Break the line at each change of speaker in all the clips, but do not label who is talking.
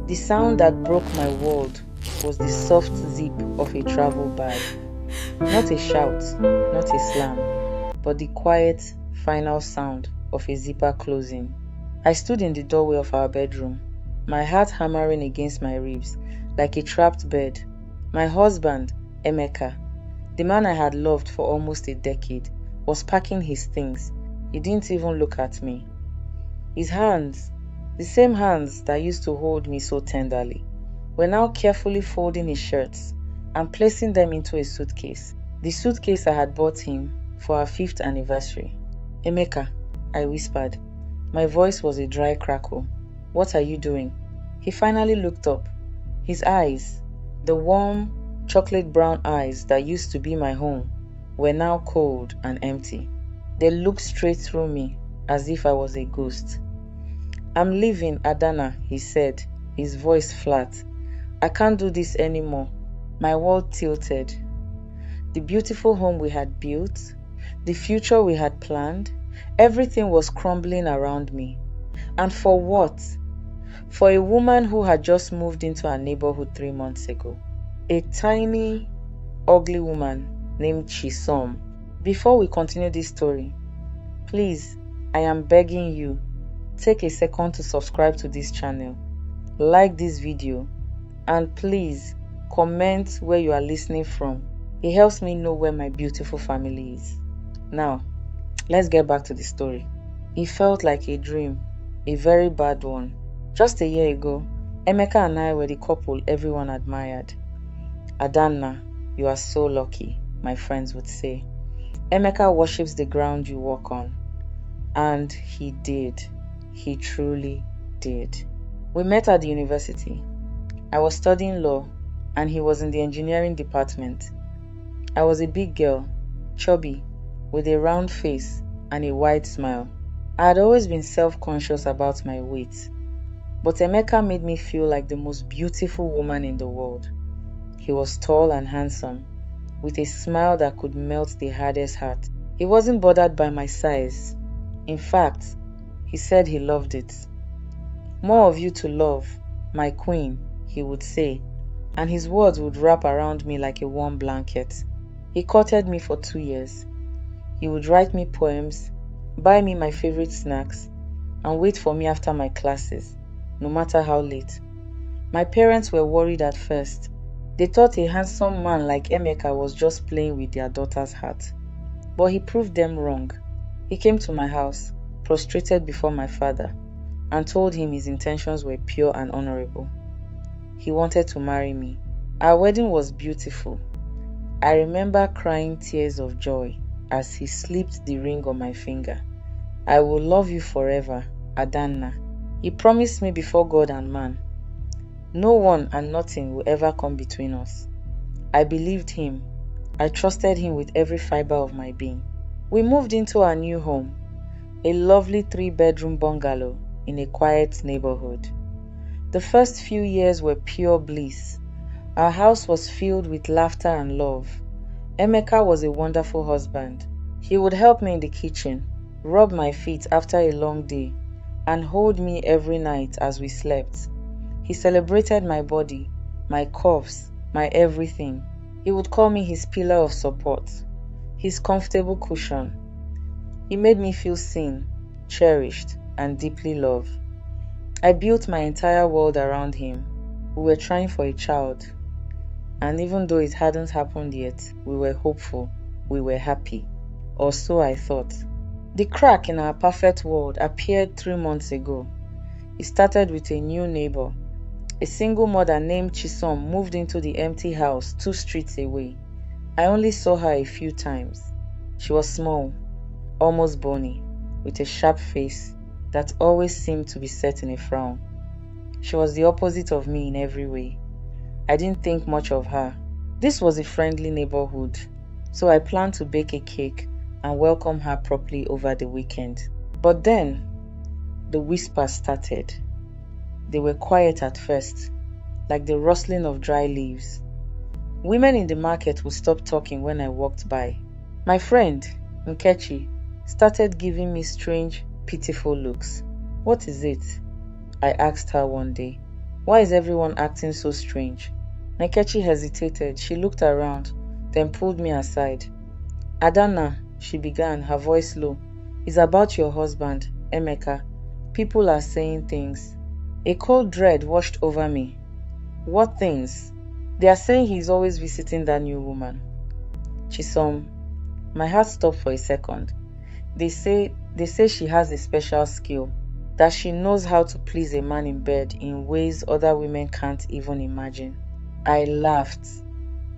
The sound that broke my world was the soft zip of a travel bag. Not a shout, not a slam, but the quiet, final sound of a zipper closing. I stood in the doorway of our bedroom, my heart hammering against my ribs like a trapped bird. My husband, Emeka, the man I had loved for almost a decade, was packing his things. He didn't even look at me. His hands, the same hands that used to hold me so tenderly, were now carefully folding his shirts and placing them into a suitcase. The suitcase I had bought him for our 5th anniversary. "Emeka," I whispered. My voice was a dry crackle. "What are you doing?" He finally looked up. His eyes, the warm, chocolate brown eyes that used to be my home, were now cold and empty. They looked straight through me as if I was a ghost. "I'm leaving, Adana," he said, his voice flat. "I can't do this anymore." My world tilted. The beautiful home we had built, the future we had planned, everything was crumbling around me. And for what? For a woman who had just moved into our neighborhood 3 months ago. A tiny, ugly woman named Chisom. Before we continue this story, please, I am begging you, take a second to subscribe to this channel, like this video, and please comment where you are listening from. It helps me know where my beautiful family is. Now, let's get back to the story. It felt like a dream, a very bad one. Just a year ago, Emeka and I were the couple everyone admired. "Adanna, you are so lucky," my friends would say. "Emeka worships the ground you walk on." And he did. He truly did. We met at the university. I was studying law, and he was in the engineering department. I was a big girl, chubby, with a round face and a wide smile. I had always been self-conscious about my weight, but Emeka made me feel like the most beautiful woman in the world. He was tall and handsome, with a smile that could melt the hardest heart. He wasn't bothered by my size. In fact, he said he loved it. "More of you to love, my queen," he would say, and his words would wrap around me like a warm blanket. He courted me for 2 years. He would write me poems, buy me my favorite snacks, and wait for me after my classes, no matter how late. My parents were worried at first. They thought a handsome man like Emeka was just playing with their daughter's heart. But he proved them wrong. He came to my house, prostrated before my father, and told him his intentions were pure and honorable. He wanted to marry me. Our wedding was beautiful. I remember crying tears of joy as he slipped the ring on my finger. "I will love you forever, Adanna." He promised me before God and man. No one and nothing will ever come between us. I believed him. I trusted him with every fiber of my being. We moved into our new home, a lovely 3-bedroom bungalow in a quiet neighborhood. The first few years were pure bliss. Our house was filled with laughter and love. Emeka was a wonderful husband. He would help me in the kitchen, rub my feet after a long day, and hold me every night as we slept. He celebrated my body, my curves, my everything. He would call me his pillar of support, his comfortable cushion. He made me feel seen, cherished, and deeply loved. I built my entire world around him. We were trying for a child. And even though it hadn't happened yet, we were hopeful, we were happy. Or so I thought. The crack in our perfect world appeared 3 months ago. It started with a new neighbor. A single mother named Chisom moved into the empty house 2 streets away. I only saw her a few times. She was small, almost bony, with a sharp face that always seemed to be set in a frown. She was the opposite of me in every way. I didn't think much of her. This was a friendly neighborhood, so I planned to bake a cake and welcome her properly over the weekend. But then, the whispers started. They were quiet at first, like the rustling of dry leaves. Women in the market would stop talking when I walked by. My friend, Nkechi, started giving me strange, pitiful looks. "What is it?" I asked her one day. Why is everyone acting so strange? Nkechi hesitated. She looked around, then pulled me aside. Adana, she began, her voice low. It's about your husband, Emeka. People are saying things. A cold dread washed over me. What things? They are saying he's always visiting that new woman. Chisom. My heart stopped for a second. They say she has a special skill, that she knows how to please a man in bed in ways other women can't even imagine. I laughed.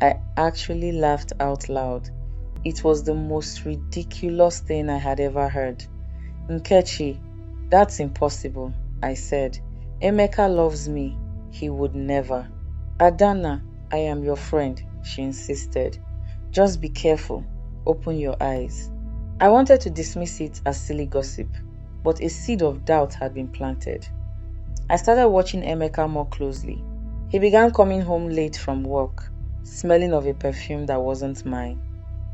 I actually laughed out loud. It was the most ridiculous thing I had ever heard. Nkechi, that's impossible, I said. Emeka loves me. He would never. Adana, I am your friend, she insisted. Just be careful. Open your eyes. I wanted to dismiss it as silly gossip, but a seed of doubt had been planted. I started watching Emeka more closely. He began coming home late from work, smelling of a perfume that wasn't mine.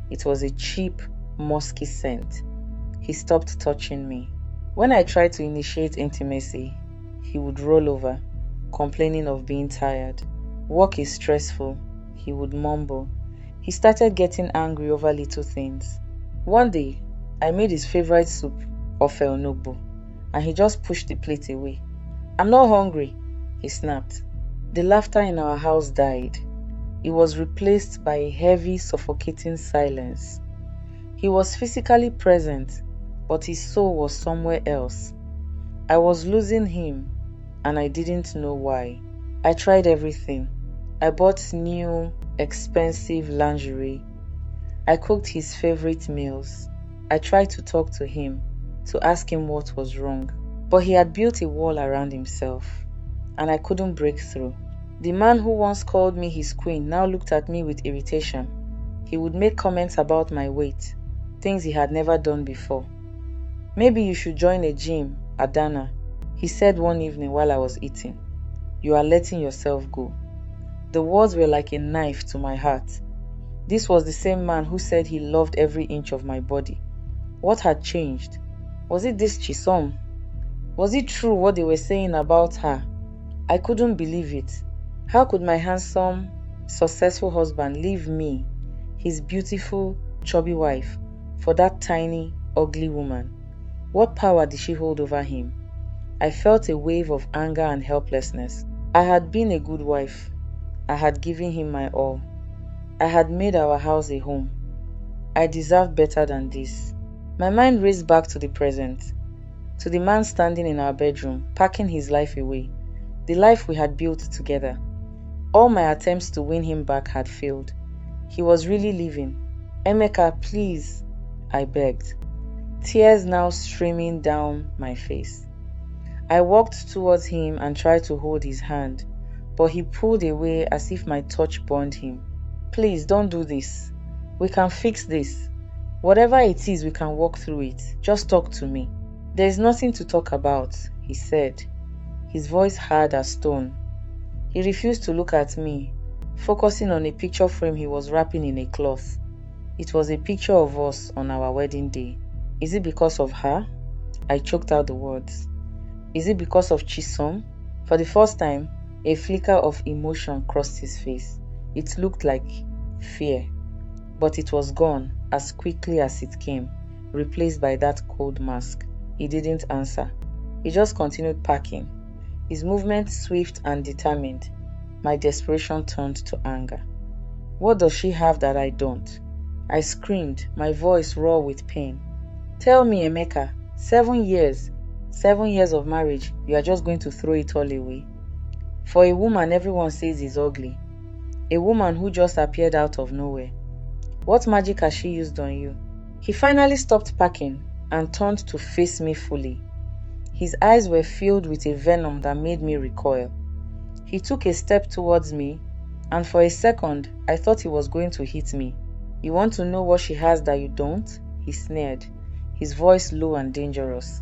It was a cheap, musky scent. He stopped touching me. When I tried to initiate intimacy, he would roll over, complaining of being tired. Work is stressful, he would mumble. He started getting angry over little things. One day, I made his favorite soup, ofe onugbu, and he just pushed the plate away. I'm not hungry, he snapped. The laughter in our house died. It was replaced by a heavy, suffocating silence. He was physically present, but his soul was somewhere else. I was losing him, and I didn't know why. I tried everything. I bought new, expensive lingerie. I cooked his favorite meals. I tried to talk to him, to ask him what was wrong. But he had built a wall around himself, and I couldn't break through. The man who once called me his queen now looked at me with irritation. He would make comments about my weight, things he had never done before. Maybe you should join a gym, Adana, he said one evening while I was eating. You are letting yourself go. The words were like a knife to my heart. This was the same man who said he loved every inch of my body. What had changed? Was it this Chisom? Was it true what they were saying about her? I couldn't believe it. How could my handsome, successful husband leave me, his beautiful, chubby wife, for that tiny, ugly woman? What power did she hold over him? I felt a wave of anger and helplessness. I had been a good wife. I had given him my all. I had made our house a home. I deserved better than this. My mind raced back to the present, to the man standing in our bedroom, packing his life away, the life we had built together. All my attempts to win him back had failed. He was really leaving. Emeka, please, I begged, tears now streaming down my face. I walked towards him and tried to hold his hand, but he pulled away as if my touch burned him. Please, don't do this. We can fix this. Whatever it is, we can walk through it. Just talk to me. There is nothing to talk about, he said, his voice hard as stone. He refused to look at me, focusing on a picture frame he was wrapping in a cloth. It was a picture of us on our wedding day. Is it because of her? I choked out the words. Is it because of Chisom? For the first time, a flicker of emotion crossed his face. It looked like fear, but it was gone as quickly as it came, replaced by that cold mask. He didn't answer. He just continued packing, his movements swift and determined. My desperation turned to anger. What does she have that I don't? I screamed, my voice raw with pain. Tell me, Emeka, 7 years of marriage, you are just going to throw it all away? For a woman everyone says is ugly. A woman who just appeared out of nowhere. What magic has she used on you? He finally stopped packing and turned to face me fully. His eyes were filled with a venom that made me recoil. He took a step towards me, and for a second, I thought he was going to hit me. You want to know what she has that you don't? He sneered, his voice low and dangerous.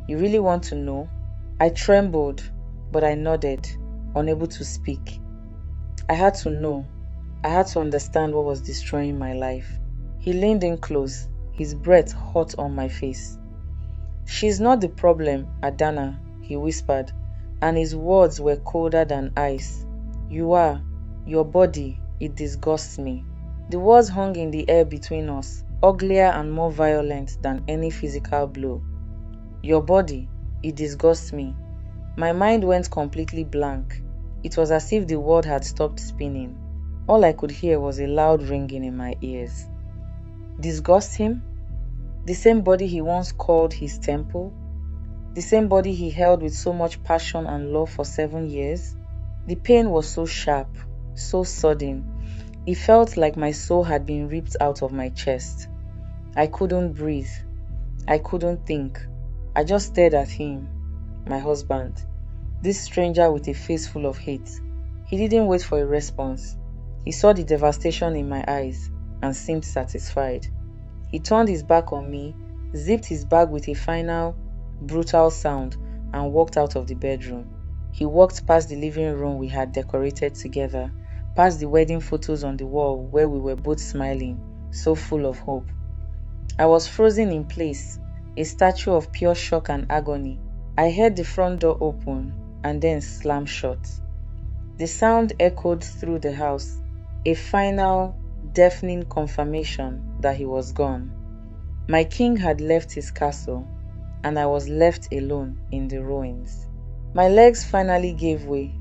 You really want to know? I trembled, but I nodded, unable to speak. I had to know. I had to understand what was destroying my life. He leaned in close, his breath hot on my face. She's not the problem, Adana, he whispered, and his words were colder than ice. You are, your body, it disgusts me. The words hung in the air between us, uglier and more violent than any physical blow. Your body, it disgusts me. My mind went completely blank. It was as if the world had stopped spinning. All I could hear was a loud ringing in my ears. Disgust him? The same body he once called his temple? The same body he held with so much passion and love for 7 years? The pain was so sharp, so sudden. It felt like my soul had been ripped out of my chest. I couldn't breathe. I couldn't think. I just stared at him, my husband, this stranger with a face full of hate. He didn't wait for a response. He saw the devastation in my eyes and seemed satisfied. He turned his back on me, zipped his bag with a final, brutal sound, and walked out of the bedroom. He walked past the living room we had decorated together, past the wedding photos on the wall where we were both smiling, so full of hope. I was frozen in place, a statue of pure shock and agony. I heard the front door open and then slam shut. The sound echoed through the house, a final, deafening confirmation that he was gone. My king had left his castle, and I was left alone in the ruins. My legs finally gave way,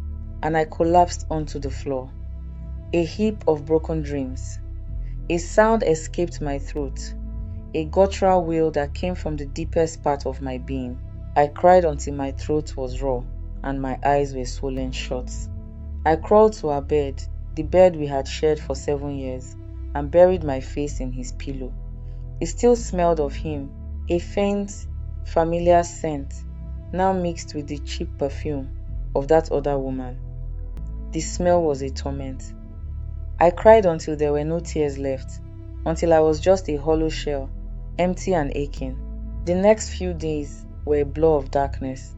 and I collapsed onto the floor. A heap of broken dreams. A sound escaped my throat, a guttural wail that came from the deepest part of my being. I cried until my throat was raw, and my eyes were swollen shut. I crawled to our bed, the bed we had shared for 7 years, and buried my face in his pillow. It still smelled of him, a faint, familiar scent, now mixed with the cheap perfume of that other woman. The smell was a torment. I cried until there were no tears left, until I was just a hollow shell, empty and aching. The next few days were a blur of darkness.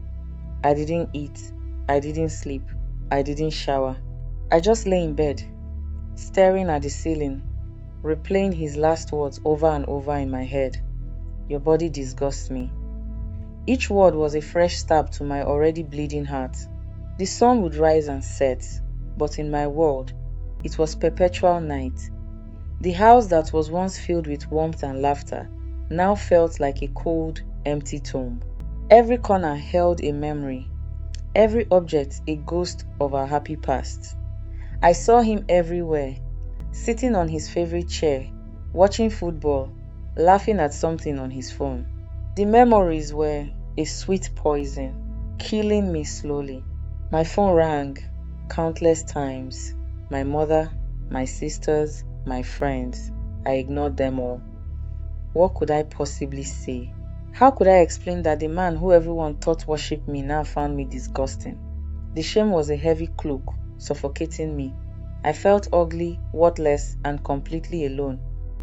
I didn't eat, I didn't sleep, I didn't shower. I just lay in bed, staring at the ceiling, replaying his last words over and over in my head. Your body disgusts me. Each word was a fresh stab to my already bleeding heart. The sun would rise and set, but in my world, it was perpetual night. The house that was once filled with warmth and laughter now felt like a cold, empty tomb. Every corner held a memory, every object a ghost of our happy past. I saw him everywhere, sitting on his favorite chair, watching football, laughing at something on his phone. The memories were a sweet poison, killing me slowly. My phone rang countless times. My mother, my sisters, my friends. I ignored them all. What could I possibly say? How could I explain that the man who everyone thought worshipped me now found me disgusting? The shame was a heavy cloak, suffocating me. I felt ugly, worthless, and completely alone.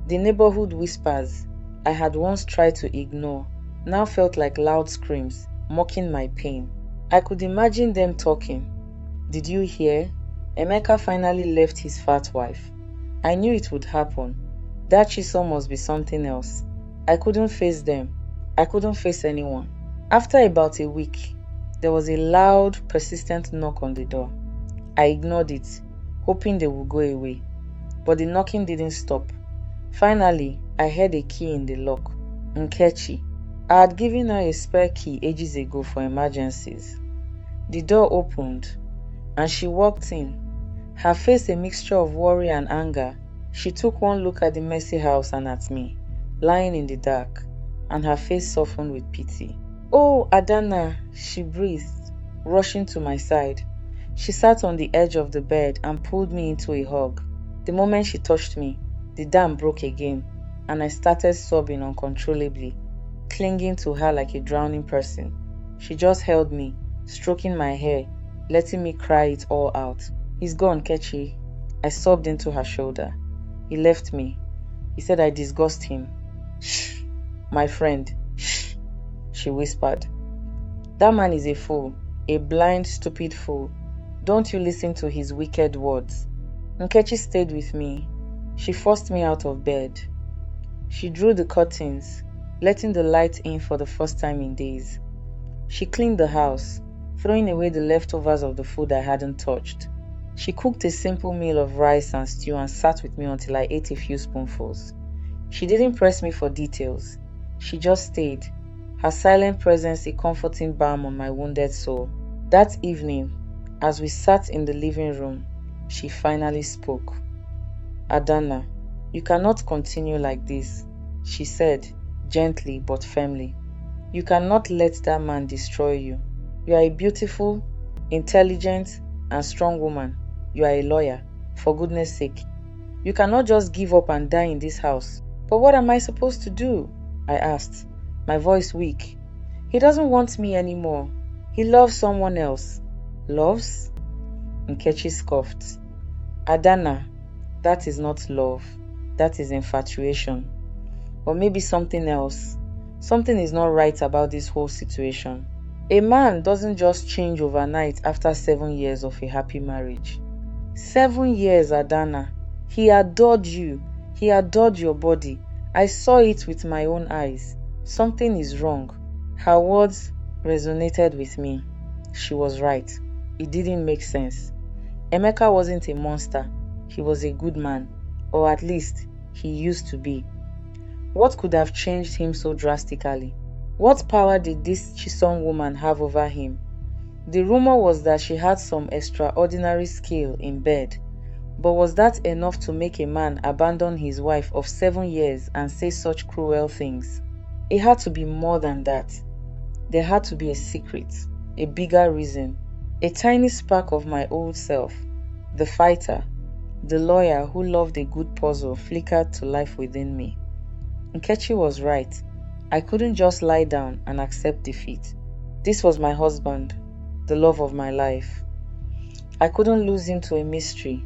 The neighborhood whispers I had once tried to ignore now felt like loud screams, mocking my pain. I could imagine them talking. Did you hear? Emeka finally left his fat wife. I knew it would happen. That Chisom must be something else. I couldn't face them. I couldn't face anyone. After about a week, there was a loud, persistent knock on the door. I ignored it, hoping they would go away. But the knocking didn't stop. Finally, I heard a key in the lock. Nkechi. I had given her a spare key ages ago for emergencies. The door opened, and she walked in. Her face a mixture of worry and anger. She took one look at the messy house and at me, lying in the dark, and her face softened with pity. "Oh, Adana," she breathed, rushing to my side. She sat on the edge of the bed and pulled me into a hug. The moment she touched me, the dam broke again, and I started sobbing uncontrollably, clinging to her like a drowning person. She just held me, stroking my hair, letting me cry it all out. "He's gone, Kechi." I sobbed into her shoulder. "He left me. He said I disgust him." "Shh, my friend, shh," she whispered. "That man is a fool, a blind, stupid fool. Don't you listen to his wicked words." Nkechi stayed with me. She forced me out of bed. She drew the curtains, letting the light in for the first time in days. She cleaned the house, throwing away the leftovers of the food I hadn't touched. She cooked a simple meal of rice and stew and sat with me until I ate a few spoonfuls. She didn't press me for details. She just stayed, her silent presence a comforting balm on my wounded soul. That evening, as we sat in the living room, she finally spoke. "Adana, you cannot continue like this," she said, gently but firmly. "You cannot let that man destroy you. You are a beautiful, intelligent, and strong woman. You are a lawyer, for goodness sake. You cannot just give up and die in this house." "But what am I supposed to do?" I asked, my voice weak. "He doesn't want me anymore. He loves someone else." "Loves?" Nkechi scoffed. "Adana, that is not love. That is infatuation. Or maybe something else. Something is not right about this whole situation. A man doesn't just change overnight after 7 years of a happy marriage. 7 years, Adana. He adored you. He adored your body. I saw it with my own eyes. Something is wrong." Her words resonated with me. She was right. It didn't make sense. Emeka wasn't a monster. He was a good man. Or at least, he used to be. What could have changed him so drastically? What power did this Chisom woman have over him? The rumor was that she had some extraordinary skill in bed. But was that enough to make a man abandon his wife of 7 years and say such cruel things? It had to be more than that. There had to be a secret, a bigger reason, a tiny spark of my old self, the fighter, the lawyer who loved a good puzzle flickered to life within me. Nkechi was right. I couldn't just lie down and accept defeat. This was my husband, the love of my life. I couldn't lose him to a mystery.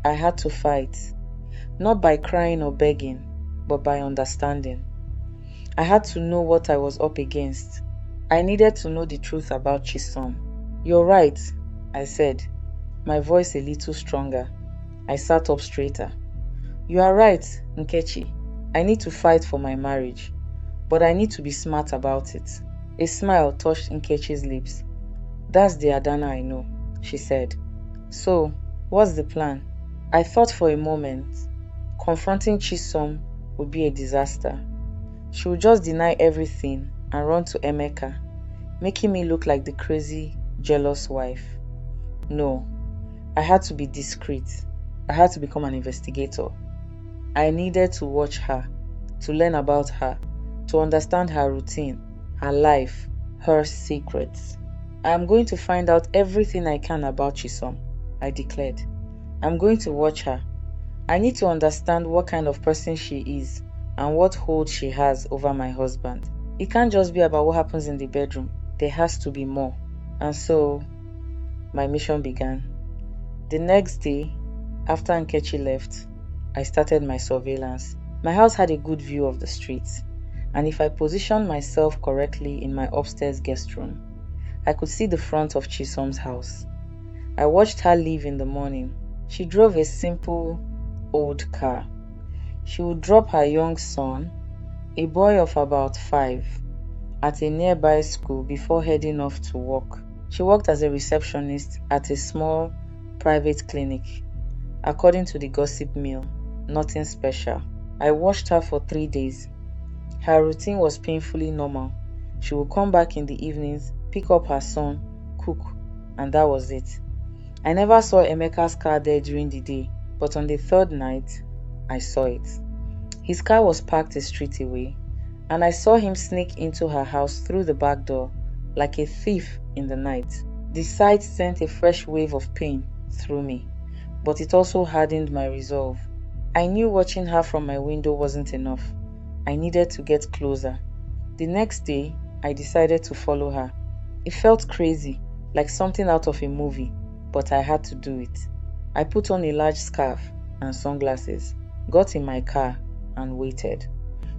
I had to fight, not by crying or begging, but by understanding. I had to know what I was up against. I needed to know the truth about Chisom. "You're right," I said, my voice a little stronger. I sat up straighter. "You are right, Nkechi. I need to fight for my marriage, but I need to be smart about it." A smile touched Nkechi's lips. "That's the Adana I know," she said. "So, what's the plan?" I thought for a moment. Confronting Chisom would be a disaster. She would just deny everything and run to Emeka, making me look like the crazy, jealous wife. No, I had to be discreet. I had to become an investigator. I needed to watch her, to learn about her, to understand her routine, her life, her secrets. "I am going to find out everything I can about Chisom," I declared. "I'm going to watch her. I need to understand what kind of person she is and what hold she has over my husband. It can't just be about what happens in the bedroom. There has to be more." And so, my mission began. The next day, after Nkechi left, I started my surveillance. My house had a good view of the streets, and if I positioned myself correctly in my upstairs guest room, I could see the front of Chisom's house. I watched her leave in the morning. She drove a simple, old car. She would drop her young son, a boy of about 5, at a nearby school before heading off to work. She worked as a receptionist at a small, private clinic. According to the gossip mill, nothing special. I watched her for 3 days. Her routine was painfully normal. She would come back in the evenings, pick up her son, cook, and that was it. I never saw Emeka's car there during the day, but on the 3rd night, I saw it. His car was parked a street away, and I saw him sneak into her house through the back door like a thief in the night. The sight sent a fresh wave of pain through me, but it also hardened my resolve. I knew watching her from my window wasn't enough. I needed to get closer. The next day, I decided to follow her. It felt crazy, like something out of a movie, but I had to do it. I put on a large scarf and sunglasses, got in my car, and waited.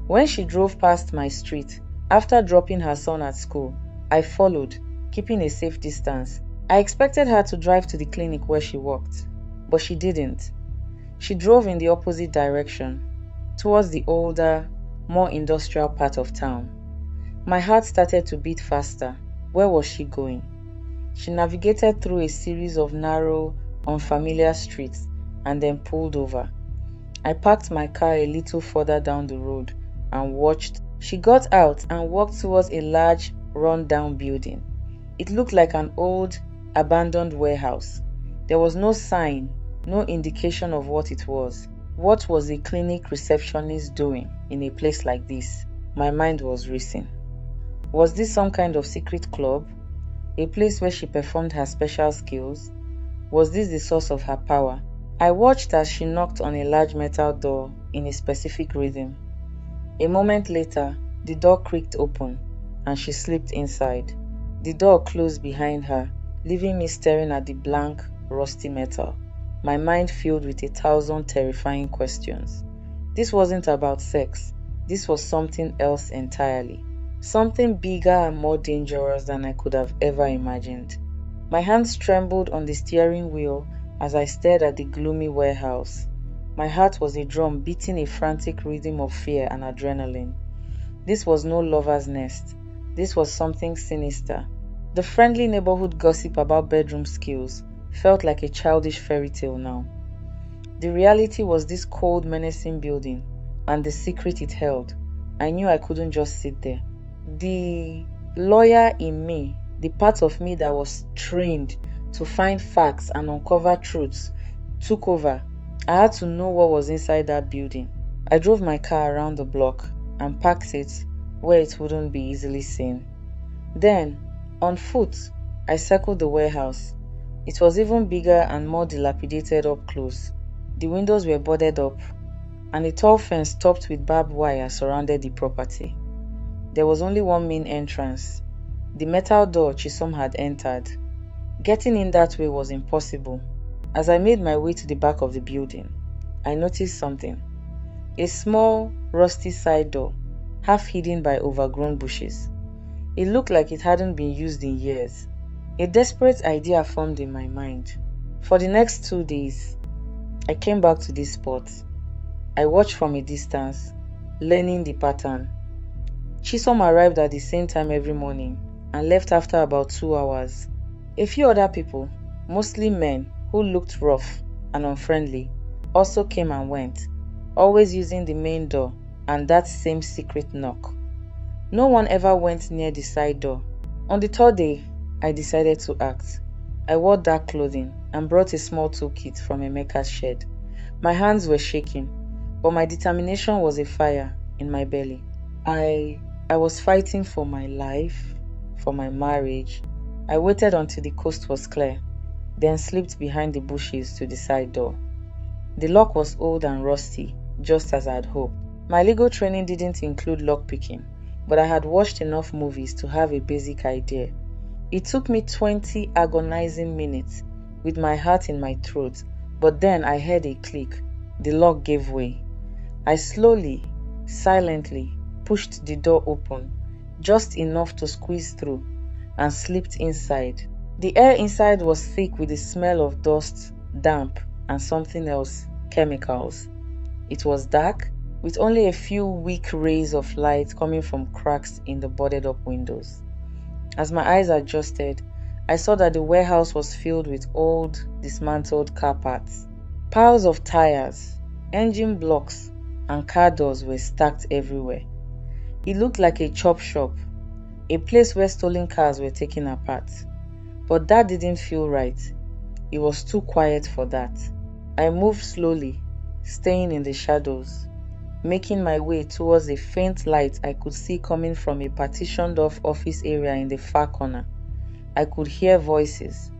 When she drove past my street, after dropping her son at school, I followed, keeping a safe distance. I expected her to drive to the clinic where she worked, but she didn't. She drove in the opposite direction, towards the older, more industrial part of town. My heart started to beat faster. Where was she going? She navigated through a series of narrow, unfamiliar streets and then pulled over. I parked my car a little further down the road and watched. She got out and walked towards a large, run-down building. It looked like an old, abandoned warehouse. There was no sign, no indication of what it was. What was a clinic receptionist doing in a place like this? My mind was racing. Was this some kind of secret club? A place where she performed her special skills? Was this the source of her power? I watched as she knocked on a large metal door in a specific rhythm. A moment later, the door creaked open and she slipped inside. The door closed behind her, leaving me staring at the blank, rusty metal, my mind filled with 1,000 terrifying questions. This wasn't about sex. This was something else entirely. Something bigger and more dangerous than I could have ever imagined. My hands trembled on the steering wheel as I stared at the gloomy warehouse. My heart was a drum beating a frantic rhythm of fear and adrenaline. This was no lover's nest. This was something sinister. The friendly neighborhood gossip about bedroom skills felt like a childish fairy tale now. The reality was this cold, menacing building and the secret it held. I knew I couldn't just sit there. The lawyer in me, the part of me that was trained to find facts and uncover truths, took over. I had to know what was inside that building. I drove my car around the block and parked it where it wouldn't be easily seen. Then, on foot, I circled the warehouse. It was even bigger and more dilapidated up close. The windows were boarded up, and a tall fence topped with barbed wire surrounded the property. There was only one main entrance, the metal door Chisom had entered. Getting in that way was impossible. As I made my way to the back of the building, I noticed something. A small, rusty side door, half hidden by overgrown bushes. It looked like it hadn't been used in years. A desperate idea formed in my mind. For the next 2 days, I came back to this spot. I watched from a distance, learning the pattern. Chisom arrived at the same time every morning and left after about 2 hours. A few other people, mostly men who looked rough and unfriendly, also came and went, always using the main door and that same secret knock. No one ever went near the side door. On the 3rd day, I decided to act. I wore dark clothing and brought a small toolkit from Emeka's shed. My hands were shaking, but my determination was a fire in my belly. I was fighting for my life, for my marriage. I waited until the coast was clear, then slipped behind the bushes to the side door. The lock was old and rusty, just as I had hoped. My legal training didn't include lockpicking, but I had watched enough movies to have a basic idea. It took me 20 agonizing minutes with my heart in my throat, but then I heard a click. The lock gave way. I slowly, silently pushed the door open, just enough to squeeze through, and slipped inside. The air inside was thick with the smell of dust, damp, and something else, chemicals. It was dark, with only a few weak rays of light coming from cracks in the boarded up windows. As my eyes adjusted, I saw that the warehouse was filled with old, dismantled car parts. Piles of tires, engine blocks, and car doors were stacked everywhere. It looked like a chop shop, a place where stolen cars were taken apart. But that didn't feel right. It was too quiet for that. I moved slowly, staying in the shadows, making my way towards a faint light I could see coming from a partitioned off office area in the far corner. I could hear voices.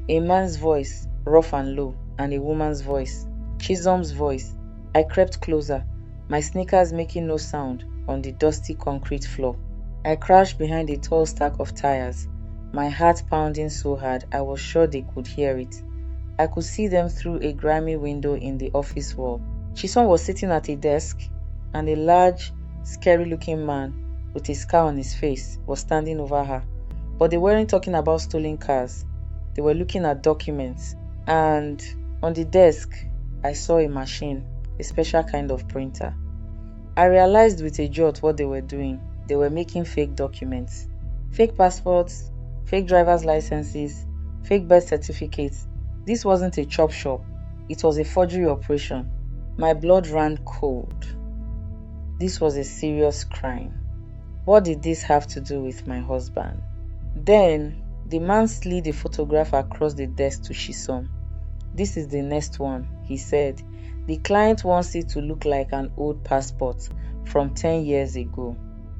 A man's voice, rough and low, and a woman's voice, Chisholm's voice. I crept closer, my sneakers making no sound on the dusty concrete floor. I crouched behind a tall stack of tires, my heart pounding so hard I was sure they could hear it. I could see them through a grimy window in the office wall. Chisom was sitting at a desk, and a large, scary-looking man with a scar on his face was standing over her. But they weren't talking about stolen cars. They were looking at documents. And on the desk, I saw a machine, a special kind of printer. I realized with a jolt what they were doing. They were making fake documents. Fake passports, fake driver's licenses, fake birth certificates. This wasn't a chop shop, it was a forgery operation. My blood ran cold. This was a serious crime. What did this have to do with my husband? Then, the man slid a photograph across the desk to Chisom. This is the next one, he said. The client wants it to look like an old passport from 10 years ago.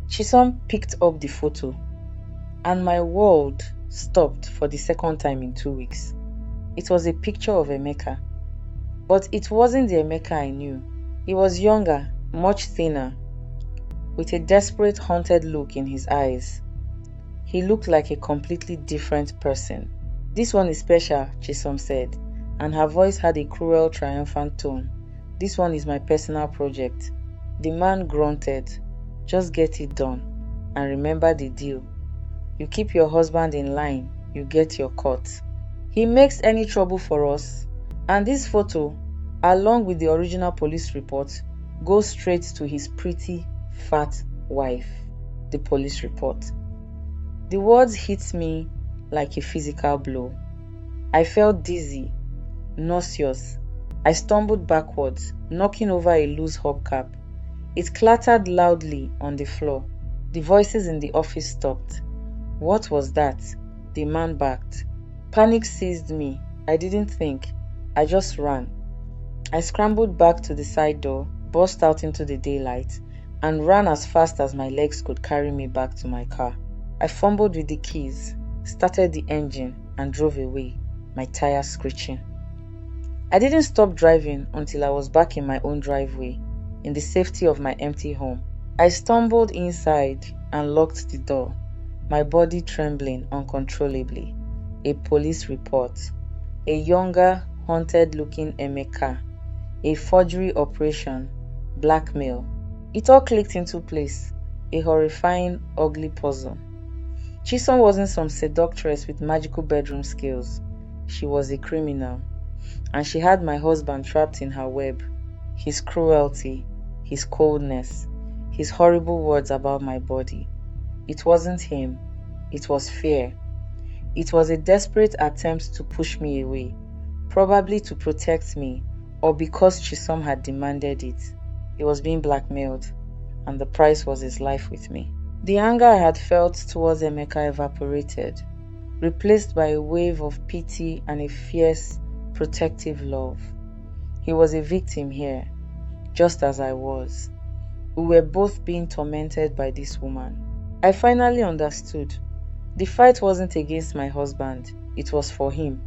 Chisom picked up the photo, and my world stopped for the second time in 2 weeks. It was a picture of Emeka. But it wasn't the Emeka I knew. He was younger, much thinner, with a desperate, haunted look in his eyes. He looked like a completely different person. This one is special, Chisom said, and her voice had a cruel, triumphant tone. This one is my personal project. The man grunted. Just get it done. And remember the deal. You keep your husband in line, you get your cut. He makes any trouble for us. And this photo, along with the original police report, goes straight to his pretty, fat wife. The police report. The words hit me like a physical blow. I felt dizzy, nauseous. I stumbled backwards, knocking over a loose hubcap. It clattered loudly on the floor. The voices in the office stopped. What was that? The man barked. Panic seized me. I didn't think. I just ran. I scrambled back to the side door, burst out into the daylight, and ran as fast as my legs could carry me back to my car. I fumbled with the keys, started the engine, and drove away, my tires screeching. I didn't stop driving until I was back in my own driveway, in the safety of my empty home. I stumbled inside and locked the door, my body trembling uncontrollably. A police report. A younger, haunted-looking Emeka. A forgery operation. Blackmail. It all clicked into place. A horrifying, ugly puzzle. Chisom wasn't some seductress with magical bedroom skills. She was a criminal. And she had my husband trapped in her web. His cruelty, his coldness, his horrible words about my body. It wasn't him. It was fear. It was a desperate attempt to push me away, probably to protect me, or because Chisom had demanded it. He was being blackmailed, and the price was his life with me. The anger I had felt towards Emeka evaporated, replaced by a wave of pity and a fierce, protective love. He was a victim here, just as I was. We were both being tormented by this woman. I finally understood. The fight wasn't against my husband, it was for him.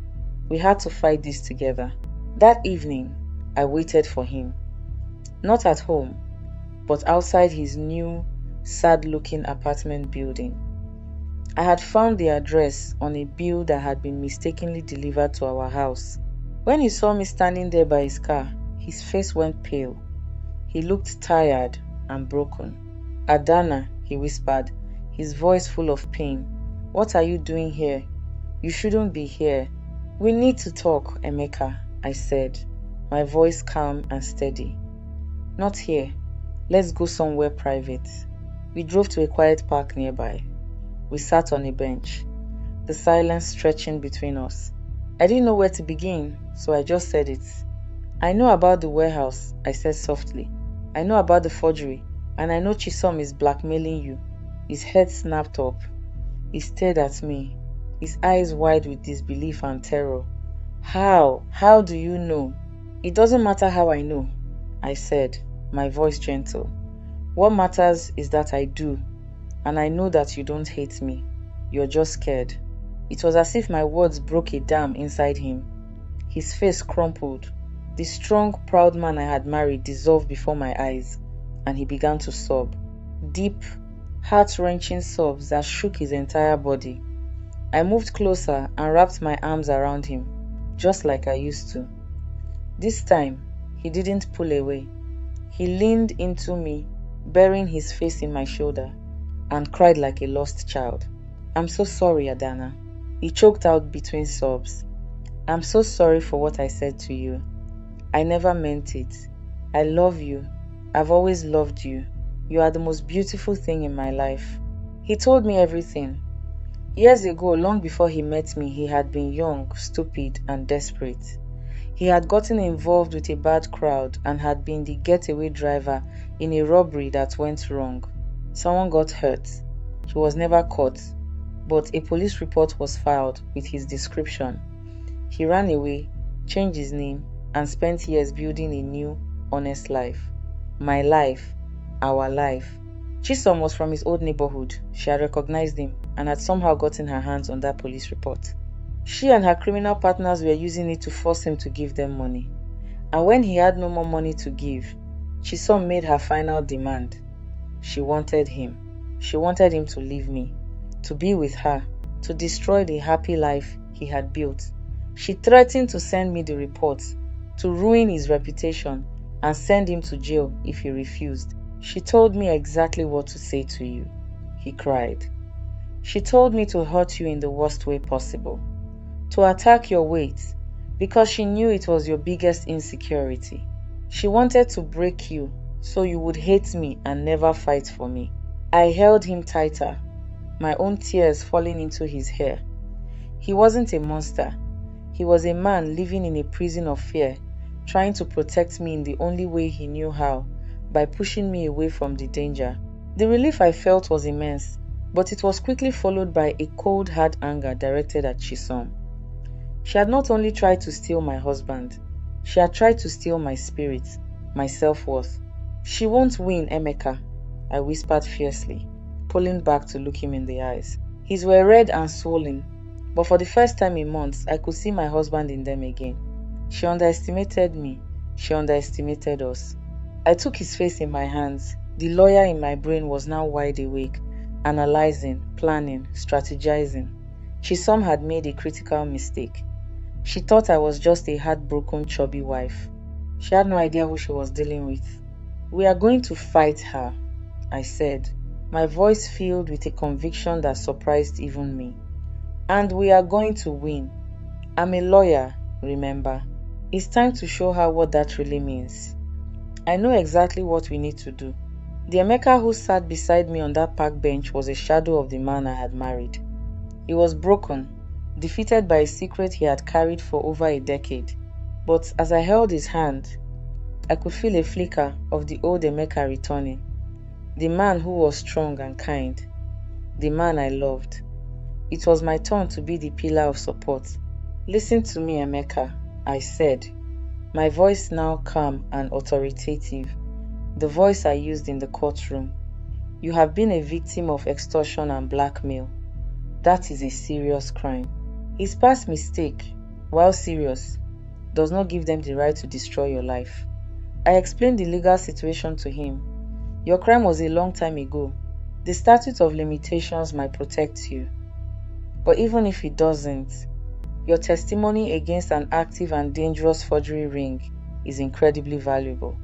We had to fight this together. That evening, I waited for him. Not at home, but outside his new, sad-looking apartment building. I had found the address on a bill that had been mistakenly delivered to our house. When he saw me standing there by his car, his face went pale. He looked tired and broken. Adana, he whispered, his voice full of pain. What are you doing here? You shouldn't be here. We need to talk, Emeka, I said, my voice calm and steady. Not here. Let's go somewhere private. We drove to a quiet park nearby. We sat on a bench, the silence stretching between us. I didn't know where to begin, so I just said it. I know about the warehouse, I said softly. I know about the forgery, and I know Chisom is blackmailing you. His head snapped up. He stared at me, his eyes wide with disbelief and terror. How? How do you know? It doesn't matter how I know, I said, my voice gentle. What matters is that I do, and I know that you don't hate me. You're just scared. It was as if my words broke a dam inside him. His face crumpled. The strong, proud man I had married dissolved before my eyes, and he began to sob. Deep, heart-wrenching sobs that shook his entire body. I moved closer and wrapped my arms around him, just like I used to. This time, he didn't pull away. He leaned into me, burying his face in my shoulder, and cried like a lost child. I'm so sorry, Adana. He choked out between sobs. I'm so sorry for what I said to you. I never meant it. I love you. I've always loved you. You are the most beautiful thing in my life. He told me everything. Years ago, long before he met me, he had been young, stupid, and desperate. He had gotten involved with a bad crowd and had been the getaway driver in a robbery that went wrong. Someone got hurt. He was never caught, but a police report was filed with his description. He ran away, changed his name, and spent years building a new, honest life. My life, our life. Chisom was from his old neighborhood. She had recognized him and had somehow gotten her hands on that police report. She and her criminal partners were using it to force him to give them money. And when he had no more money to give, Chisom made her final demand. She wanted him. She wanted him to leave me, to be with her, to destroy the happy life he had built. She threatened to send me the reports, to ruin his reputation, and send him to jail if he refused. She told me exactly what to say to you, he cried. She told me to hurt you in the worst way possible, to attack your weight, because she knew it was your biggest insecurity. She wanted to break you so you would hate me and never fight for me. I held him tighter, my own tears falling into his hair. He wasn't a monster. He was a man living in a prison of fear, trying to protect me in the only way he knew how, by pushing me away from the danger. The relief I felt was immense, but it was quickly followed by a cold, hard anger directed at Chisom. She had not only tried to steal my husband, she had tried to steal my spirit, my self-worth. She won't win, Emeka, I whispered fiercely, pulling back to look him in the eyes. His were red and swollen, but for the first time in months, I could see my husband in them again. She underestimated me. She underestimated us. I took his face in my hands. The lawyer in my brain was now wide awake, analyzing, planning, strategizing. Chisom had made a critical mistake. She thought I was just a heartbroken, chubby wife. She had no idea who she was dealing with. We are going to fight her, I said, my voice filled with a conviction that surprised even me. And we are going to win. I'm a lawyer, remember. It's time to show her what that really means. I know exactly what we need to do. The Emeka who sat beside me on that park bench was a shadow of the man I had married. He was broken, defeated by a secret he had carried for over a decade. But as I held his hand, I could feel a flicker of the old Emeka returning. The man who was strong and kind. The man I loved. It was my turn to be the pillar of support. Listen to me, Emeka, I said, my voice now calm and authoritative, the voice I used in the courtroom. You have been a victim of extortion and blackmail. That is a serious crime. His past mistake, while serious, does not give them the right to destroy your life. I explained the legal situation to him. Your crime was a long time ago. The statute of limitations might protect you. But even if it doesn't, your testimony against an active and dangerous forgery ring is incredibly valuable.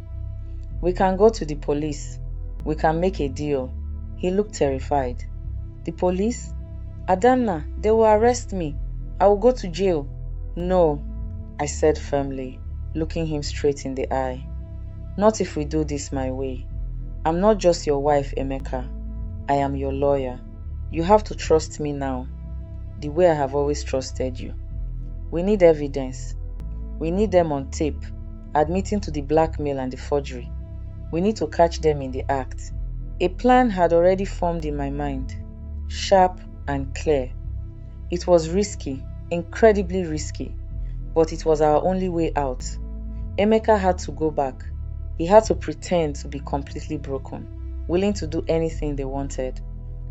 We can go to the police. We can make a deal. He looked terrified. The police? Adanna, they will arrest me. I will go to jail. No, I said firmly, looking him straight in the eye. Not if we do this my way. I'm not just your wife, Emeka. I am your lawyer. You have to trust me now, the way I have always trusted you. We need evidence. We need them on tape, admitting to the blackmail and the forgery. We need to catch them in the act. A plan had already formed in my mind, sharp and clear. It was risky, incredibly risky, but it was our only way out. Emeka had to go back. He had to pretend to be completely broken, willing to do anything they wanted.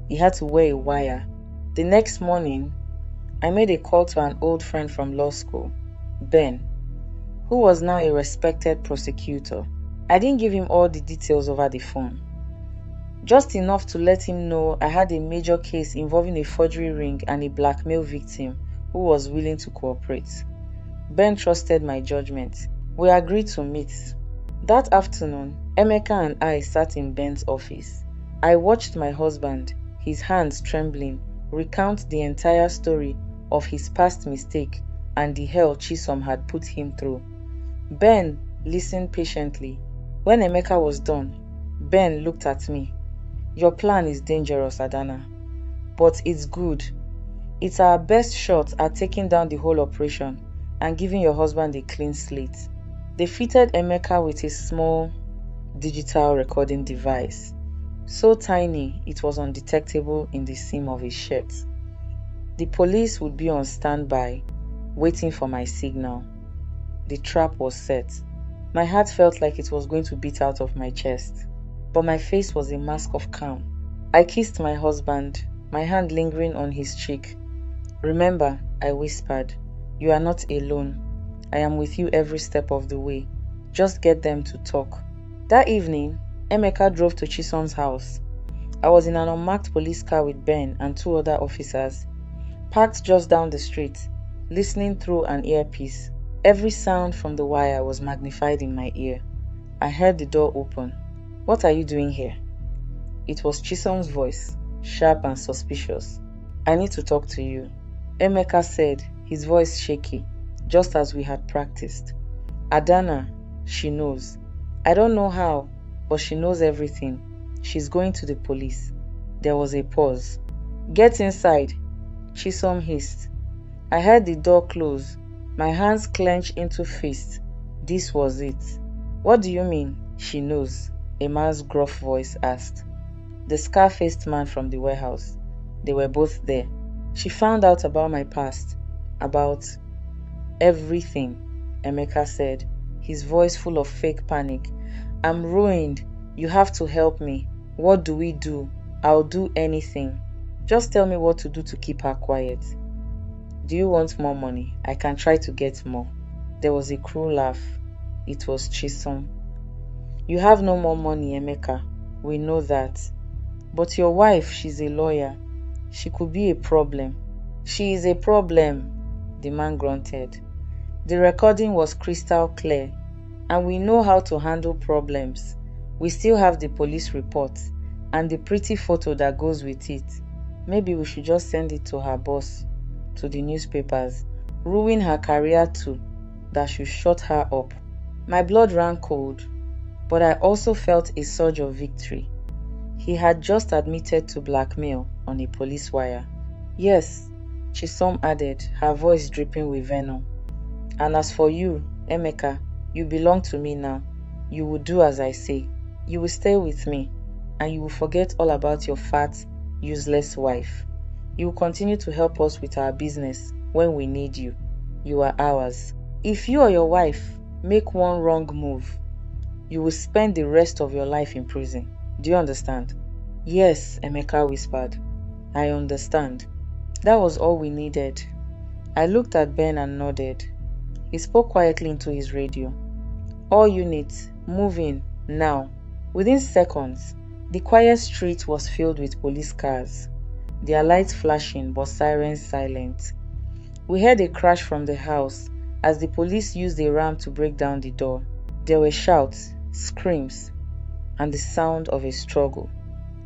He had to wear a wire. The next morning, I made a call to an old friend from law school, Ben, who was now a respected prosecutor. I didn't give him all the details over the phone. Just enough to let him know I had a major case involving a forgery ring and a blackmail victim who was willing to cooperate. Ben trusted my judgment. We agreed to meet. That afternoon, Emeka and I sat in Ben's office. I watched my husband, his hands trembling, recount the entire story of his past mistake and the hell Chisom had put him through. Ben listened patiently. When Emeka was done, Ben looked at me. Your plan is dangerous, Adanna, but it's good. It's our best shot at taking down the whole operation and giving your husband a clean slate. They fitted Emeka with a small digital recording device, so tiny it was undetectable in the seam of his shirt. The police would be on standby, waiting for my signal. The trap was set. My heart felt like it was going to beat out of my chest, but my face was a mask of calm. I kissed my husband, my hand lingering on his cheek. "Remember," I whispered, "you are not alone. I am with you every step of the way. Just get them to talk." That evening, Emeka drove to Chisom's house. I was in an unmarked police car with Ben and two other officers, parked just down the street, listening through an earpiece. Every sound from the wire was magnified in my ear. I heard the door open. "What are you doing here?" It was Chisom's voice, sharp and suspicious. "I need to talk to you," Emeka said, his voice shaky, just as we had practiced. "Adana, she knows. I don't know how, but she knows everything. She's going to the police." There was a pause. "Get inside," Chisom hissed. I heard the door close. My hands clenched into fists. This was it. "What do you mean, she knows?" a man's gruff voice asked. The scar-faced man from the warehouse. They were both there. "She found out about my past. About everything," Emeka said, his voice full of fake panic. "I'm ruined. You have to help me. What do we do? I'll do anything. Just tell me what to do to keep her quiet." "Do you want more money? I can try to get more." There was a cruel laugh. It was Chisom. "You have no more money, Emeka. We know that. But your wife, she's a lawyer. She could be a problem." "She is a problem," the man grunted. "The recording was crystal clear, and we know how to handle problems. We still have the police report and the pretty photo that goes with it. Maybe we should just send it to her boss, to the newspapers, ruin her career too. That should shut her up." My blood ran cold, but I also felt a surge of victory. He had just admitted to blackmail on a police wire. "Yes," Chisom added, her voice dripping with venom. "And as for you, Emeka, you belong to me now. You will do as I say. You will stay with me, and you will forget all about your fat, useless wife. You will continue to help us with our business when we need you. You are ours. If you or your wife make one wrong move, you will spend the rest of your life in prison. Do you understand?" "Yes," Emeka whispered. "I understand." That was all we needed. I looked at Ben and nodded. He spoke quietly into his radio. "All units, move in, now." Within seconds, the quiet street was filled with police cars, their lights flashing but sirens silent. We heard a crash from the house as the police used a ram to break down the door. There were shouts, screams, and the sound of a struggle.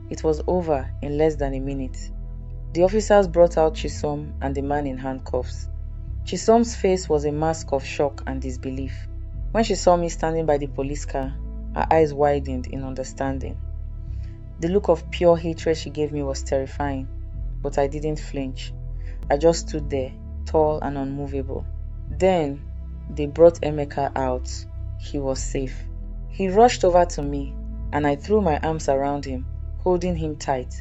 It was over in less than a minute. The officers brought out Chisom and the man in handcuffs. Chisom's face was a mask of shock and disbelief. When she saw me standing by the police car, her eyes widened in understanding. The look of pure hatred she gave me was terrifying, but I didn't flinch. I just stood there, tall and unmovable. Then, they brought Emeka out. He was safe. He rushed over to me, and I threw my arms around him, holding him tight.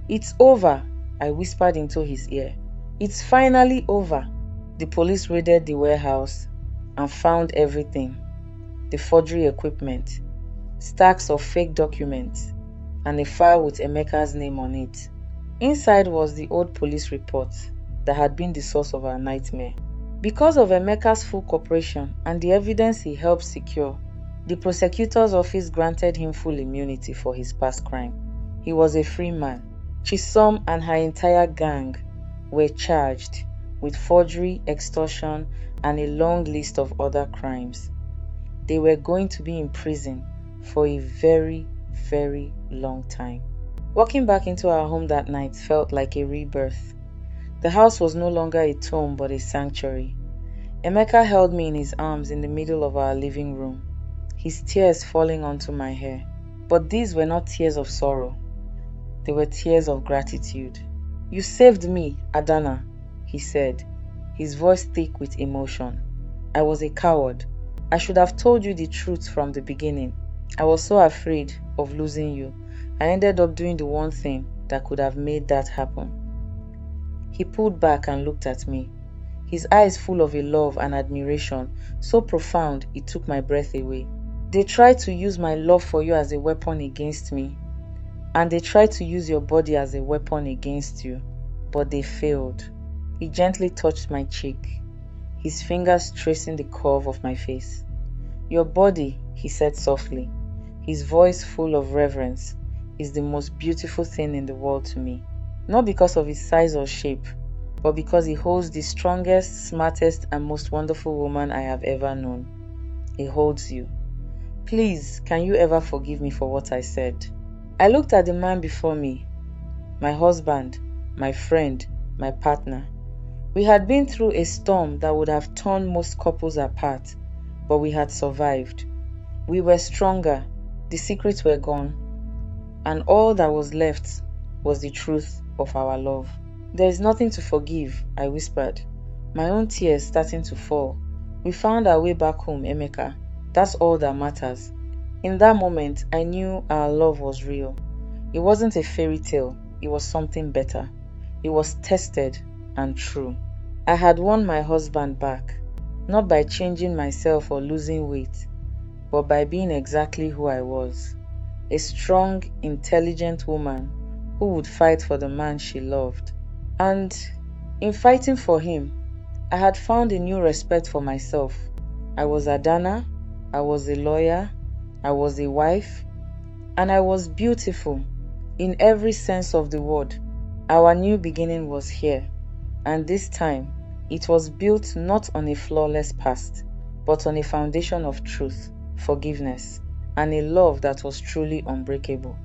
"It's over," I whispered into his ear. "It's finally over." The police raided the warehouse and found everything. The forgery equipment, stacks of fake documents, and a file with Emeka's name on it. Inside was the old police report that had been the source of our nightmare. Because of Emeka's full cooperation and the evidence he helped secure, the prosecutor's office granted him full immunity for his past crime. He was a free man. Chisom and her entire gang were charged with forgery, extortion, and a long list of other crimes. They were going to be in prison for a very, very long time. Walking back into our home that night felt like a rebirth. The house was no longer a tomb but a sanctuary. Emeka held me in his arms in the middle of our living room, his tears falling onto my hair. But these were not tears of sorrow. They were tears of gratitude. "You saved me, Adana," he said, his voice thick with emotion. "I was a coward. I should have told you the truth from the beginning. I was so afraid of losing you. I ended up doing the one thing that could have made that happen." He pulled back and looked at me, his eyes full of a love and admiration so profound it took my breath away. "They tried to use my love for you as a weapon against me, and they tried to use your body as a weapon against you, but they failed." He gently touched my cheek, his fingers tracing the curve of my face. "Your body," he said softly, his voice full of reverence, "is the most beautiful thing in the world to me. Not because of its size or shape, but because it holds the strongest, smartest, and most wonderful woman I have ever known. It holds you. Please, can you ever forgive me for what I said?" I looked at the man before me, my husband, my friend, my partner. We had been through a storm that would have torn most couples apart, but we had survived. We were stronger, the secrets were gone, and all that was left was the truth of our love. "There is nothing to forgive," I whispered, my own tears starting to fall. "We found our way back home, Emeka. That's all that matters." In that moment, I knew our love was real. It wasn't a fairy tale, it was something better. It was tested and true. I had won my husband back, not by changing myself or losing weight, but by being exactly who I was. A strong, intelligent woman who would fight for the man she loved. And in fighting for him, I had found a new respect for myself. I was Adana, I was a lawyer, I was a wife, and I was beautiful in every sense of the word. Our new beginning was here, and this time it was built not on a flawless past, but on a foundation of truth, forgiveness, and a love that was truly unbreakable.